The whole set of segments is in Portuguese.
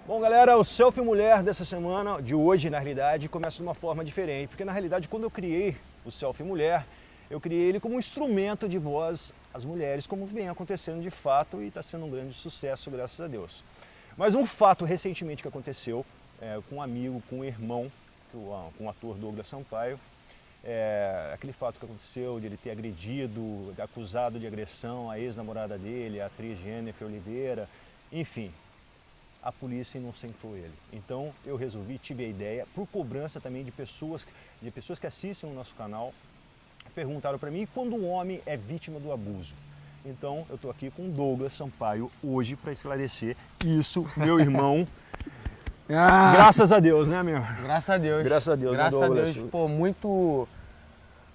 Bom, galera, o Selfie Mulher dessa semana, de hoje, na realidade, começa de uma forma diferente. Porque, na realidade, quando eu criei o Selfie Mulher, eu criei ele como um instrumento de voz às mulheres, como vem acontecendo de fato e está sendo um grande sucesso, graças a Deus. Mas um fato recentemente que aconteceu com um amigo, com um irmão, com o ator Douglas Sampaio, aquele fato que aconteceu de ele ter agredido, acusado de agressão a ex-namorada dele, a atriz Jennifer Oliveira, enfim. A polícia inocentou ele. Então eu resolvi, tive a ideia, por cobrança também de pessoas que assistem o nosso canal, perguntaram para mim quando um homem é vítima do abuso. Então eu estou aqui com o Douglas Sampaio hoje para esclarecer isso, meu irmão. Graças a Deus, né, meu? Graças a Deus. Graças a Deus, Graças a Deus, pô, muito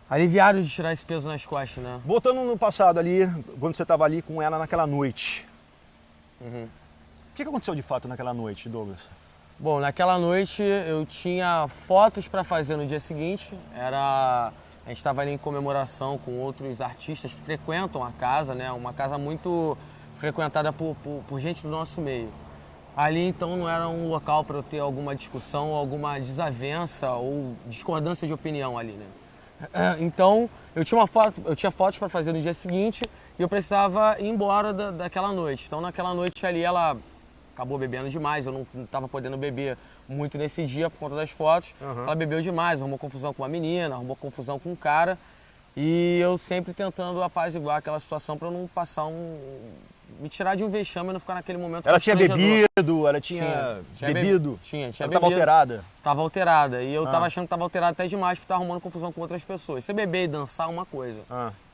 aliviado de tirar esse peso nas costas, né? Voltando no passado ali, quando você estava ali com ela naquela noite. O que aconteceu de fato naquela noite, Douglas? Bom, naquela noite eu tinha fotos para fazer no dia seguinte. A gente estava ali em comemoração com outros artistas que frequentam a casa, né? Uma casa muito frequentada por gente do nosso meio. Ali então não era um local para eu ter alguma discussão, alguma desavença ou discordância de opinião ali, né? Então eu tinha fotos para fazer no dia seguinte e eu precisava ir embora daquela noite. Então naquela noite ali ela acabou bebendo demais, eu não estava podendo beber muito nesse dia por conta das fotos. Ela bebeu demais, arrumou confusão com uma menina, arrumou confusão com um cara. E eu sempre tentando apaziguar aquela situação para não passar me tirar de um vexame e não ficar naquele momento. Ela tinha bebido, ela tinha bebido? Tinha ela bebido. Estava alterada? Tava alterada. E eu tava achando que tava alterada até demais porque tava arrumando confusão com outras pessoas. Você beber e dançar é uma coisa.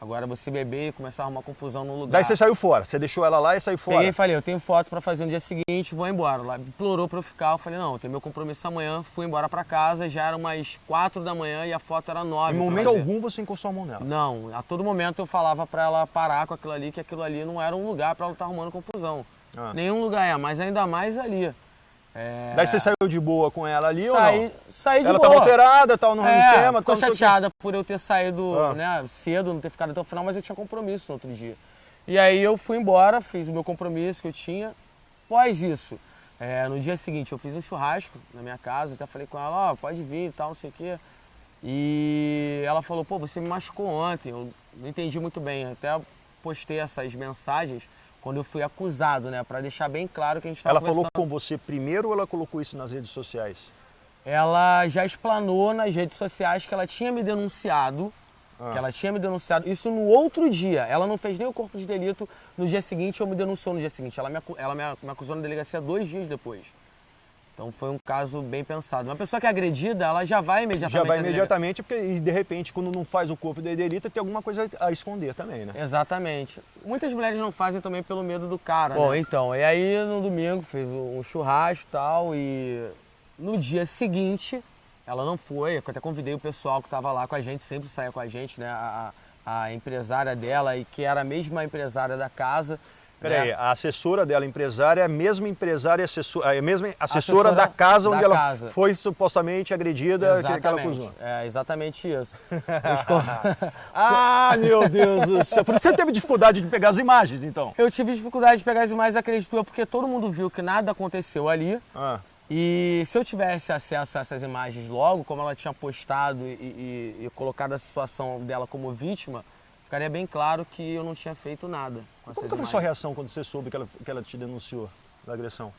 Agora você beber e começar a arrumar confusão no lugar. Daí você saiu fora, você deixou ela lá e saiu fora? Peguei e falei, eu tenho foto pra fazer no dia seguinte, vou embora. Ela implorou pra eu ficar, eu falei, não, eu tenho meu compromisso amanhã, fui embora pra casa, já era umas 4 da manhã e a foto era 9. Em momento algum você encostou a mão nela? Não, a todo momento eu falava pra ela parar com aquilo ali, que aquilo ali não era um lugar pra ela estar arrumando confusão. Nenhum lugar mas ainda mais ali. Daí você saiu de boa com ela ali ou não? Saí de boa. Ela estava alterada, tal, no esquema. Ficou chateada por eu ter saído cedo, não ter ficado até o final, mas eu tinha compromisso no outro dia. E aí eu fui embora, fiz o meu compromisso que eu tinha. Após isso, no dia seguinte eu fiz um churrasco na minha casa, até falei com ela, pode vir e tal, não sei o quê. E ela falou, pô, você me machucou ontem, eu não entendi muito bem, até postei essas mensagens quando eu fui acusado, né, para deixar bem claro que a gente estava conversando. Ela falou com você primeiro ou ela colocou isso nas redes sociais? Ela já explanou nas redes sociais que ela tinha me denunciado, isso no outro dia. Ela não fez nem o corpo de delito no dia seguinte ou me denunciou no dia seguinte. Ela me acusou na delegacia 2 dias depois. Então foi um caso bem pensado. Uma pessoa que é agredida, ela já vai imediatamente. Já vai imediatamente, porque de repente, quando não faz o corpo de delito, tem alguma coisa a esconder também, né? Exatamente. Muitas mulheres não fazem também pelo medo do cara, Bom, né? Então, e aí no domingo fiz um churrasco e tal, e no dia seguinte, ela não foi, eu até convidei o pessoal que estava lá com a gente, sempre saia com a gente, né? A empresária dela, e que era a mesma empresária da casa. Peraí, a assessora dela, empresária, é a mesma empresária, a mesma assessora da casa onde ela foi supostamente agredida, que ela acusou. Exatamente isso. Meu Deus do céu. Por isso você teve dificuldade de pegar as imagens, então? Eu tive dificuldade de pegar as imagens, acredito eu, porque todo mundo viu que nada aconteceu ali. E se eu tivesse acesso a essas imagens logo, como ela tinha postado e colocado a situação dela como vítima, ficaria bem claro que eu não tinha feito nada com essas imagens. Como foi a sua reação quando você soube que ela te denunciou da agressão?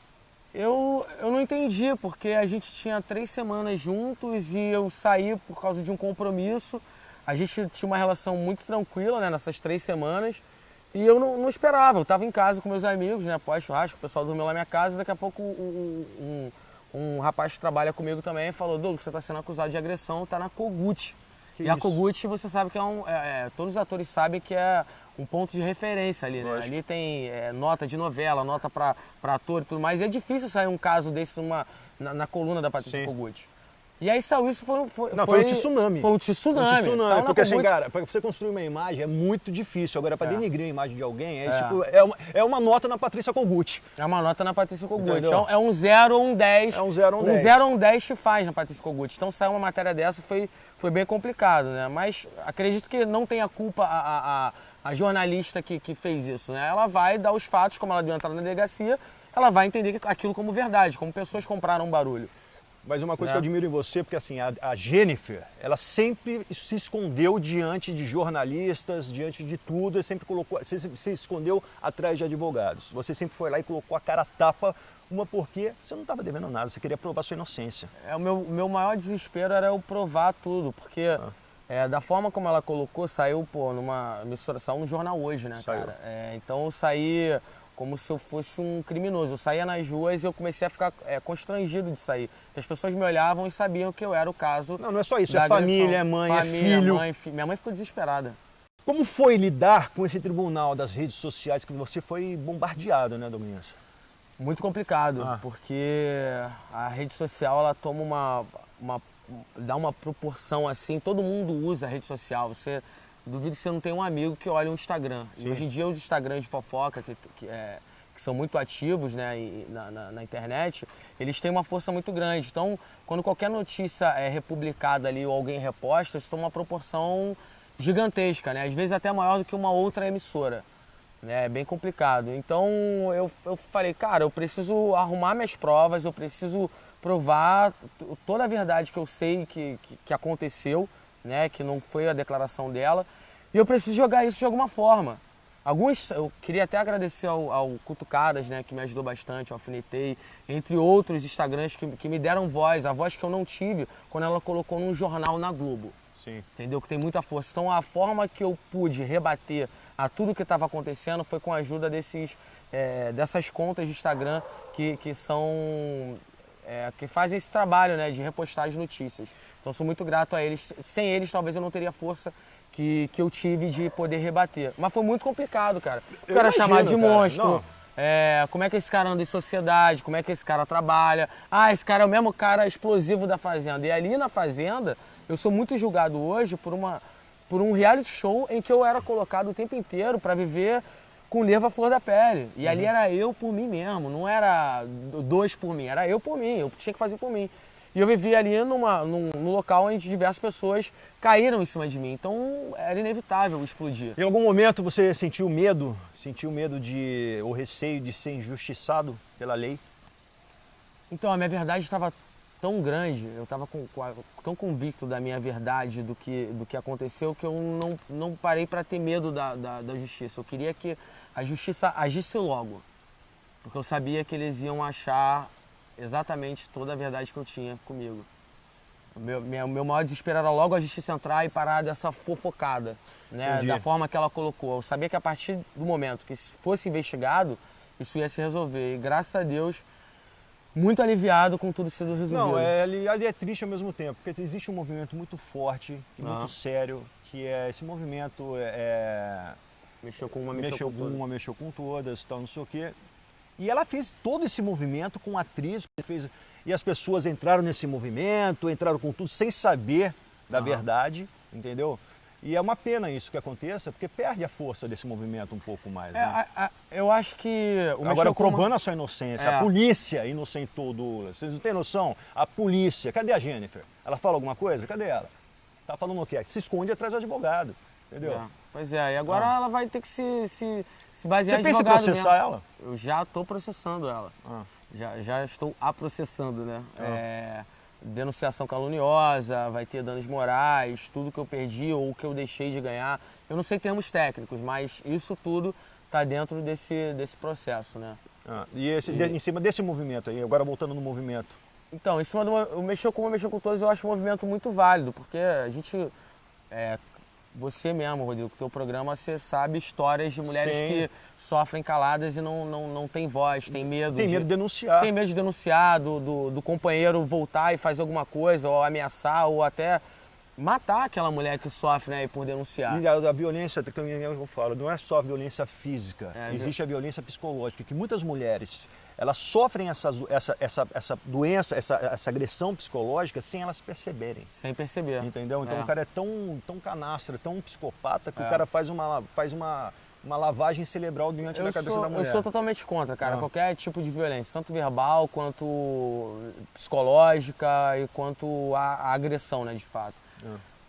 Eu não entendi, porque a gente tinha 3 semanas juntos e eu saí por causa de um compromisso. A gente tinha uma relação muito tranquila, né, nessas 3 semanas. E eu não esperava, eu estava em casa com meus amigos, né, após churrasco, o pessoal dormiu lá na minha casa, e daqui a pouco um rapaz que trabalha comigo também falou, Douglas, você está sendo acusado de agressão, está na Kogut. E a Kogut, você sabe que todos os atores sabem que é um ponto de referência ali, né? Lógico. Ali tem nota de novela, nota para ator e tudo mais. E é difícil sair um caso desse na coluna da Patrícia Kogut. E aí saiu isso, foi um tsunami. Foi um tsunami. Porque assim, cara, para você construir uma imagem é muito difícil. Agora, para denigrir a imagem de alguém, é uma nota na Patrícia Kogut. É uma nota na Patrícia Kogut. É um 0 ou um 10. É um 0 ou um 10. Um 0 ou um 10 te faz na Patrícia Kogut. Então saiu uma matéria dessa, foi bem complicado, né? Mas acredito que não tenha culpa a jornalista que fez isso, né? Ela vai dar os fatos, como ela deu entrada na delegacia, ela vai entender aquilo como verdade, como pessoas compraram barulho. Mas uma coisa que eu admiro em você, porque assim, a Jennifer, ela sempre se escondeu diante de jornalistas, diante de tudo, sempre colocou, se escondeu atrás de advogados. Você sempre foi lá e colocou a cara a tapa, porque você não estava devendo nada, você queria provar sua inocência. O meu maior desespero era eu provar tudo, porque da forma como ela colocou, saiu, numa emissora, saiu no jornal hoje, né, Saiu. cara? Então eu saí como se eu fosse um criminoso. Eu saía nas ruas e eu comecei a ficar constrangido de sair. Porque as pessoas me olhavam e sabiam que eu era o caso. Não é só isso, da é família, é agressão. mãe, Família, é filho. Minha mãe ficou desesperada. Como foi lidar com esse tribunal das redes sociais que você foi bombardeado, né, Domingues? Muito complicado, porque a rede social, ela toma dá uma proporção assim, todo mundo usa a rede social. Duvido que você não tem um amigo que olha o Instagram. Sim. E hoje em dia os Instagrams de fofoca, que são muito ativos, né, na internet, eles têm uma força muito grande. Então, quando qualquer notícia é republicada ali ou alguém reposta, isso toma uma proporção gigantesca, né? Às vezes até maior do que uma outra emissora. É bem complicado. Então eu falei, cara, eu preciso arrumar minhas provas, eu preciso provar toda a verdade que eu sei que aconteceu, né, que não foi a declaração dela, e eu preciso jogar isso de alguma forma. Eu queria até agradecer ao Cutucadas, né, que me ajudou bastante, ao Alfinetei, entre outros Instagrams que me deram voz, a voz que eu não tive quando ela colocou num jornal na Globo. Sim. Entendeu? Que tem muita força. Então a forma que eu pude rebater a tudo que estava acontecendo foi com a ajuda dessas contas de Instagram que fazem esse trabalho, né, de repostar as notícias. Então sou muito grato a eles. Sem eles talvez eu não teria a força que eu tive de poder rebater. Mas foi muito complicado, cara. O cara chamar de monstro. Como é que esse cara anda em sociedade, como é que esse cara trabalha. Esse cara é o mesmo cara explosivo da Fazenda. E ali na Fazenda, eu sou muito julgado hoje por um reality show em que eu era colocado o tempo inteiro para viver com nervo à flor da pele. E ali era eu por mim mesmo, não era dois por mim, era eu por mim, eu tinha que fazer por mim. E eu vivia ali num local onde diversas pessoas caíram em cima de mim, então era inevitável explodir. Em algum momento você sentiu medo ou receio de ser injustiçado pela lei? Então a minha verdade estava tão grande, eu estava tão convicto da minha verdade, do que aconteceu, que eu não parei para ter medo da justiça. Eu queria que a justiça agisse logo, porque eu sabia que eles iam achar exatamente toda a verdade que eu tinha comigo. O meu maior desespero era logo a justiça entrar e parar dessa fofocada, né? Entendi. Da forma que ela colocou. Eu sabia que a partir do momento que fosse investigado, isso ia se resolver. E graças a Deus, muito aliviado com tudo sendo resolvido. Não, é triste ao mesmo tempo, porque existe um movimento muito forte e muito sério, que é esse movimento mexeu com uma, mexeu com todas, tal, não sei o quê. E ela fez todo esse movimento com a atriz, e as pessoas entraram nesse movimento, entraram com tudo sem saber da verdade, entendeu? E é uma pena isso que aconteça, porque perde a força desse movimento um pouco mais. Né? Eu acho que... Agora, provando a sua inocência, a polícia inocentou o Douglas. Vocês não têm noção? A polícia, cadê a Jennifer? Ela fala alguma coisa? Cadê ela? Tá falando o quê? Se esconde atrás do advogado, entendeu? Pois é, e agora ela vai ter que se basear em advogado. Você pensa em processar ela? Eu já estou processando ela. Já estou processando, né? Denunciação caluniosa, vai ter danos morais, tudo que eu perdi ou que eu deixei de ganhar. Eu não sei termos técnicos, mas isso tudo está dentro desse processo, né? Em cima desse movimento aí, agora voltando no movimento. Então, em cima do mexeu com todos, eu acho um movimento muito válido, porque a gente... Você mesmo, Rodrigo, com o teu programa, você sabe histórias de mulheres que sofrem caladas e não tem voz, tem medo. Tem medo de denunciar. Tem medo de denunciar, do companheiro voltar e fazer alguma coisa, ou ameaçar, ou até matar aquela mulher que sofre, né, por denunciar. E a violência, que eu falo, não é só a violência física, existe a violência psicológica, que muitas mulheres... Elas sofrem essa doença, essa agressão psicológica sem elas perceberem. Sem perceber. Entendeu? Então o cara é tão canastra, tão psicopata, que o cara faz uma lavagem cerebral diante da cabeça da mulher. Eu sou totalmente contra, cara. Qualquer tipo de violência, tanto verbal, quanto psicológica e quanto a agressão, né, de fato.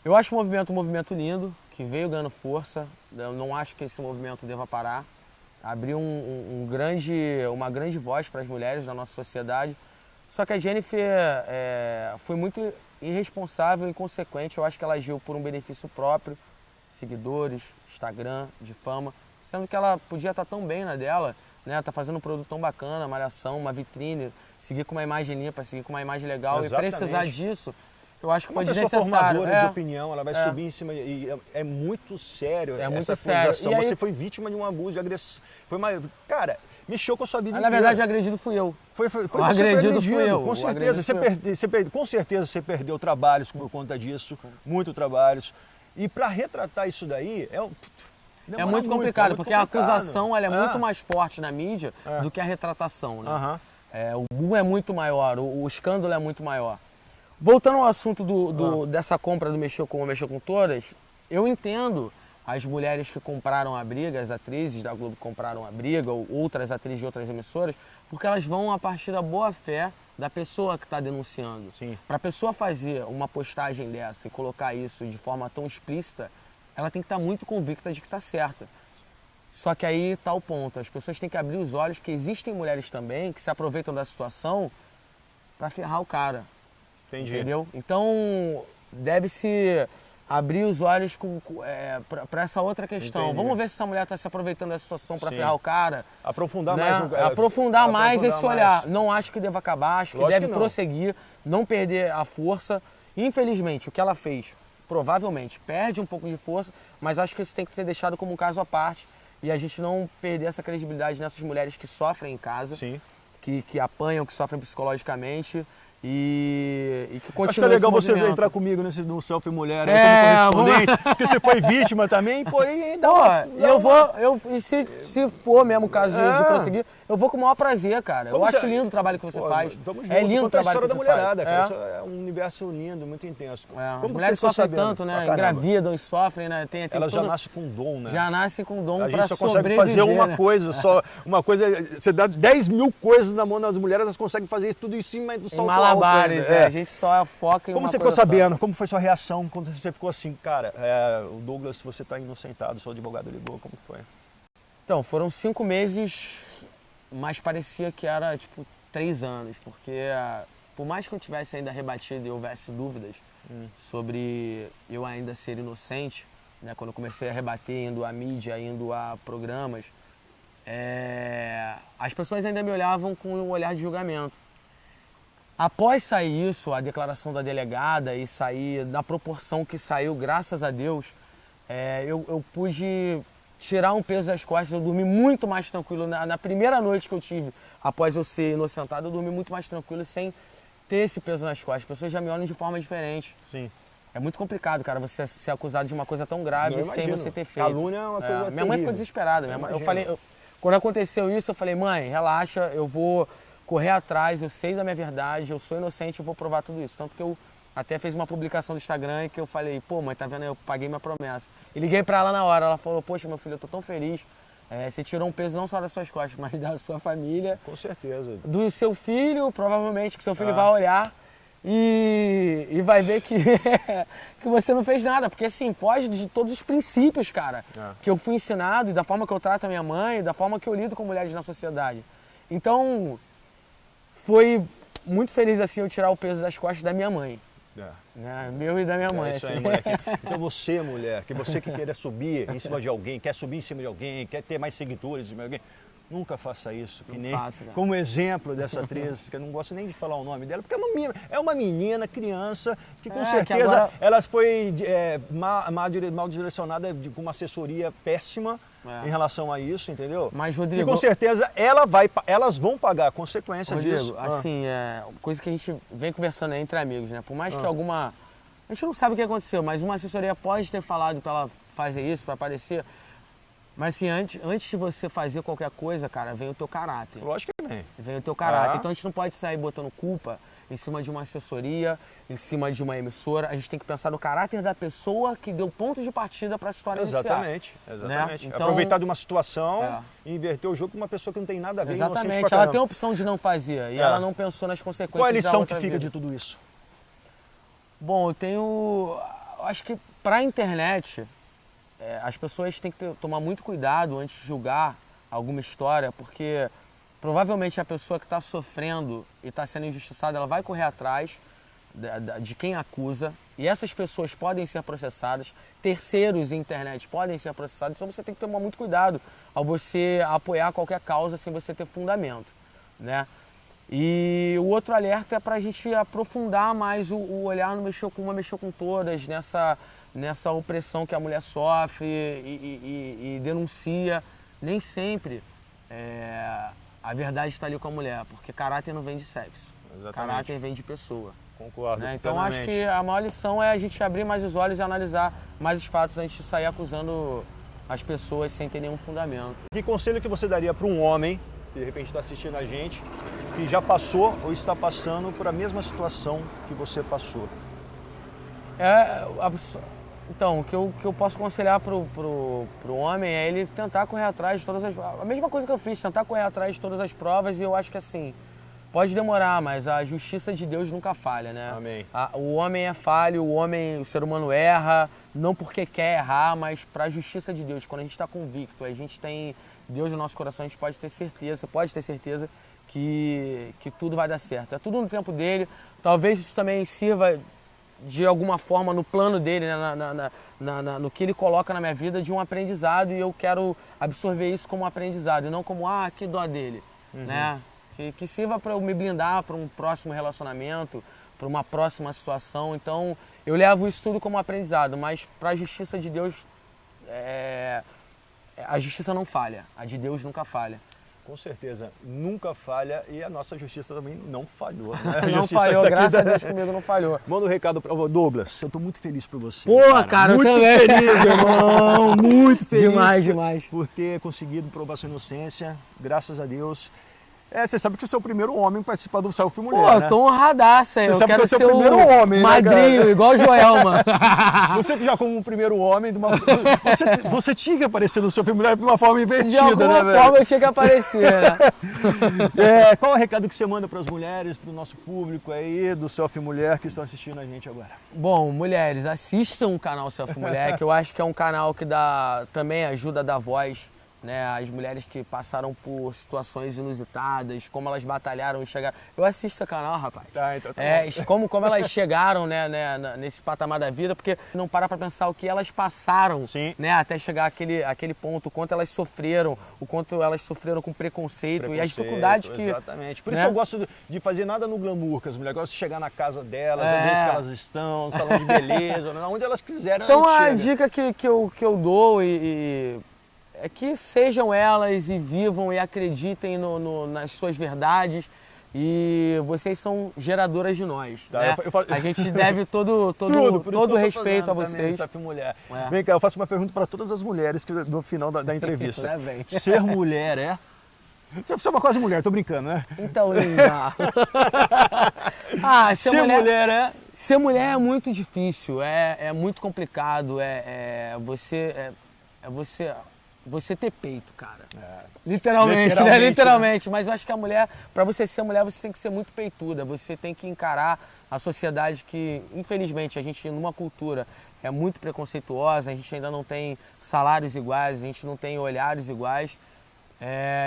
Eu acho o movimento lindo, que veio ganhando força. Eu não acho que esse movimento deva parar. abrir uma grande voz para as mulheres da nossa sociedade. Só que a Jennifer foi muito irresponsável e inconsequente. Eu acho que ela agiu por um benefício próprio, seguidores, Instagram, de fama, sendo que ela podia estar tão bem na dela, né? Tá fazendo um produto tão bacana, malhação, uma vitrine, seguir com uma imagem limpa, seguir com uma imagem legal. Exatamente. E precisar disso, eu acho que foi desnecessário. Uma pessoa formadora de opinião, ela vai É. subir em cima e é muito sério É muito essa sério. acusação. E aí- Você foi vítima de um abuso, de agressão. Cara, mexeu com a sua vida Mas, na inteira. verdade, o agredido fui eu. Foi O você foi agredido fui eu. Com O certeza. agredido Com certeza você perdeu trabalhos por conta disso, muito trabalhos. E para retratar isso daí É muito complicado, porque a acusação ela é Ah. muito mais forte na mídia É. do que a retratação, né? Aham. O boom é muito maior, o escândalo é muito maior. Voltando ao assunto dessa compra do Mexeu com Todas, eu entendo as mulheres que compraram a briga, as atrizes da Globo que compraram a briga, ou outras atrizes de outras emissoras, porque elas vão a partir da boa fé da pessoa que está denunciando. Sim. Para a pessoa fazer uma postagem dessa e colocar isso de forma tão explícita, ela tem que estar muito convicta de que está certa. Só que aí está o ponto, as pessoas têm que abrir os olhos que existem mulheres também que se aproveitam da situação para ferrar o cara. Entendi. Entendeu? Então, deve-se abrir os olhos para essa outra questão. Entendi. Vamos ver se essa mulher está se aproveitando da situação para Sim. ferrar o cara. Aprofundar Né? mais. Aprofundar mais esse olhar. mais. Não acho que deva acabar, acho que Lógico deve que não. prosseguir, não perder a força. Infelizmente, o que ela fez, provavelmente, perde um pouco de força, mas acho que isso tem que ser deixado como um caso à parte e a gente não perder essa credibilidade nessas mulheres que sofrem em casa, Sim. que apanham, que sofrem psicologicamente e que Acho que é continuam legal esse você movimento. entrar comigo no Selfie Mulher aí É, como correspondente, porque você foi vítima também, pô, e dá Pô, uma... e se for mesmo o caso de É. prosseguir, eu vou com o maior prazer, cara. Como eu acho você- lindo o trabalho que você Pô, faz. tamo junto. É lindo o Conta a trabalho que história da você mulherada, faz. cara. Isso é um universo lindo, muito intenso. As Como mulheres você ficou sofrem sabendo? tanto, né? Pra caramba. Engravidam e sofrem, né? Tem Elas já todo- nascem com dom, né? já nascem com dom A pra gente só consegue sobreviver, fazer uma né? coisa, você dá 10 mil coisas na mão das mulheres, elas conseguem fazer isso tudo em cima do Em salto malabares, alto. ainda. a gente só foca em Como uma você ficou coisa só. sabendo? Como foi sua reação quando você ficou assim, cara, o Douglas, você está inocentado, seu advogado ligou, como que foi? Então, foram 5 meses, mas parecia que era, tipo, 3 anos, porque por mais que eu tivesse ainda rebatido e houvesse dúvidas sobre eu ainda ser inocente, né, quando eu comecei a rebater, indo à mídia, indo a programas, as pessoas ainda me olhavam com um olhar de julgamento. Após sair isso, a declaração da delegada e sair na proporção que saiu, graças a Deus, eu pude tirar um peso das costas, eu dormi muito mais tranquilo. Na primeira noite que eu tive, após eu ser inocentado, eu dormi muito mais tranquilo, sem ter esse peso nas costas. As pessoas já me olham de forma diferente. Sim. É muito complicado, cara, você ser acusado de uma coisa tão grave Eu sem imagino. você ter feito. Calúnia é uma coisa Minha mãe ficou terrível. desesperada. Eu Eu imagino. falei, quando aconteceu isso, eu falei, mãe, relaxa, eu vou correr atrás, eu sei da minha verdade, eu sou inocente, eu vou provar tudo isso. Tanto que eu até fiz uma publicação do Instagram e que eu falei, pô, mãe, tá vendo, eu paguei minha promessa. E liguei pra ela na hora, ela falou, poxa, meu filho, eu tô tão feliz, você tirou um peso não só das suas costas, mas da sua família, Com certeza. do seu filho, provavelmente, que seu filho vai olhar e vai ver que, que você não fez nada, porque assim, foge de todos os princípios, cara, que eu fui ensinado e da forma que eu trato a minha mãe, da forma que eu lido com mulheres na sociedade. Então, foi muito feliz assim eu tirar o peso das costas da minha mãe, né? Meu e da minha mãe. É isso aí, assim. moleque. Então você, mulher, que queira subir em cima de alguém, quer subir em cima de alguém, quer ter mais seguidores em cima de alguém, nunca faça isso. Que Não nem faça, cara. como exemplo dessa atriz, que eu não gosto nem de falar o nome dela, porque é uma menina, criança, que com Que certeza agora- ela foi mal direcionada com uma assessoria péssima em relação a isso, entendeu? Mas, E Rodrigo, com certeza elas vão pagar a consequência disso. Rodrigo, assim, coisa que a gente vem conversando aí entre amigos, né? Por mais que alguma... A gente não sabe o que aconteceu, mas uma assessoria pode ter falado pra ela fazer isso, pra aparecer. Mas assim, antes de você fazer qualquer coisa, cara, vem o teu caráter. Lógico que vem. Vem o teu caráter. Ah. Então a gente não pode sair botando culpa em cima de uma assessoria, em cima de uma emissora. A gente tem que pensar no caráter da pessoa que deu ponto de partida para a história Exatamente, iniciar. exatamente. Né? Então, Aproveitar de uma situação e inverter o jogo com uma pessoa que não tem nada a ver. inocente exatamente. pra Ela caramba. tem a opção de não fazer e ela não pensou nas consequências. Qual é a da lição que outra fica vida. de tudo isso? Bom, eu acho que para a internet, as pessoas têm que tomar muito cuidado antes de julgar alguma história, porque provavelmente a pessoa que está sofrendo e está sendo injustiçada, ela vai correr atrás de quem acusa, e essas pessoas podem ser processadas, terceiros em internet podem ser processados, então você tem que tomar muito cuidado ao você apoiar qualquer causa sem você ter fundamento, né? E o outro alerta é para a gente aprofundar mais o olhar no mexeu com uma, mexeu com todas, nessa opressão que a mulher sofre e denuncia. Nem sempre a verdade está ali com a mulher, porque caráter não vem de sexo, Exatamente. Caráter vem de pessoa. Concordo. Né? Então plenamente. acho que a maior lição é a gente abrir mais os olhos e analisar mais os fatos antes de sair acusando as pessoas sem ter nenhum fundamento. Que conselho que você daria para um homem que de repente está assistindo a gente, que já passou ou está passando por a mesma situação que você passou? Então, o que eu posso aconselhar pro homem é ele tentar correr atrás de todas as... A mesma coisa que eu fiz, tentar correr atrás de todas as provas, e eu acho que assim, pode demorar, mas a justiça de Deus nunca falha, né? Amém. O homem é falho, o ser humano erra, não porque quer errar, mas para a justiça de Deus. Quando a gente está convicto, a gente tem Deus no nosso coração, a gente pode ter certeza que tudo vai dar certo. É tudo no tempo dele. Talvez isso também sirva de alguma forma no plano dele, né? No que ele coloca na minha vida, de um aprendizado, e eu quero absorver isso como um aprendizado e não como, que dó dele, né? Que sirva para eu me blindar para um próximo relacionamento, para uma próxima situação. Então, eu levo isso tudo como aprendizado, mas para a justiça de Deus, a justiça não falha, a de Deus nunca falha. Com certeza, nunca falha, e a nossa justiça também não falhou. Né? Não falhou, graças a Deus comigo não falhou. Manda um recado para o Douglas, eu tô muito feliz por você. Pô, cara, eu muito também. feliz, irmão, muito feliz. Demais. Por ter conseguido provar sua inocência, graças a Deus. Você sabe que você é o primeiro homem a participar do Selfie Mulher, Pô, né? eu tô honradaça, Você eu sabe quero que você ser é o primeiro homem, magrinho, né, igual o Joelma. Você que já como o primeiro homem, você tinha que aparecer no Selfie Mulher de uma forma De invertida, alguma né, forma eu tinha que aparecer, né? Qual é o recado que você manda para as mulheres, para o nosso público aí do Selfie Mulher que estão assistindo a gente agora? Bom, mulheres, assistam o canal Selfie Mulher, que eu acho que é um canal que também ajuda a dar voz, né, as mulheres que passaram por situações inusitadas, como elas batalharam e chegaram. Eu assisto o canal, rapaz. Então tá bom. Como elas chegaram, né, nesse patamar da vida, porque não para pensar o que elas passaram, Sim. né, até chegar àquele ponto, o quanto elas sofreram, o quanto elas sofreram com preconceito e as dificuldades que... Exatamente. Por isso né? que eu gosto de fazer nada no glamour, que as mulheres gostam de chegar na casa delas, onde que elas estão, no salão de beleza, onde elas quiserem. Então a dica que eu dou é que sejam elas e vivam e acreditem nas suas verdades, e vocês são geradoras de nós, né? A gente deve todo respeito a vocês. Mulher. Vem cá, eu faço uma pergunta para todas as mulheres no final da entrevista. Ser mulher Você é uma quase mulher, tô brincando, né? Então, linda. Ser mulher é muito difícil, é muito complicado, você ter peito, cara. Literalmente, né? Literalmente. Mas eu acho que a mulher, pra você ser mulher, você tem que ser muito peituda. Você tem que encarar a sociedade que, infelizmente, a gente, numa cultura, é muito preconceituosa, a gente ainda não tem salários iguais, a gente não tem olhares iguais.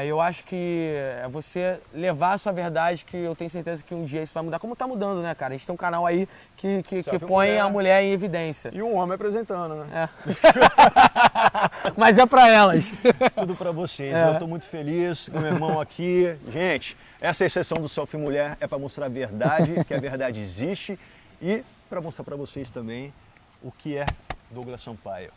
Eu acho que é você levar a sua verdade, que eu tenho certeza que um dia isso vai mudar. Como tá mudando, né, cara? A gente tem um canal aí que põe a mulher em evidência. E um homem apresentando, né? Mas é pra elas. Tudo pra vocês. Eu tô muito feliz com o meu irmão aqui. Gente, essa exceção do Selfie Mulher é pra mostrar a verdade, que a verdade existe, e pra mostrar pra vocês também o que é Douglas Sampaio.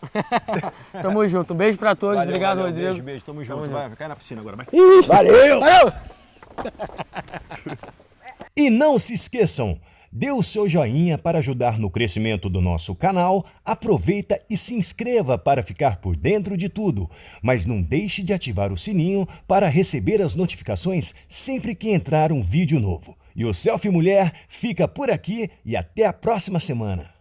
Tamo junto. Um beijo pra todos. Valeu, obrigado, valeu, Rodrigo. Beijo. Tamo junto. Vai, cai na piscina agora. Vai. Valeu! E não se esqueçam, dê o seu joinha para ajudar no crescimento do nosso canal, aproveita e se inscreva para ficar por dentro de tudo, mas não deixe de ativar o sininho para receber as notificações sempre que entrar um vídeo novo. E o Selfie Mulher fica por aqui e até a próxima semana.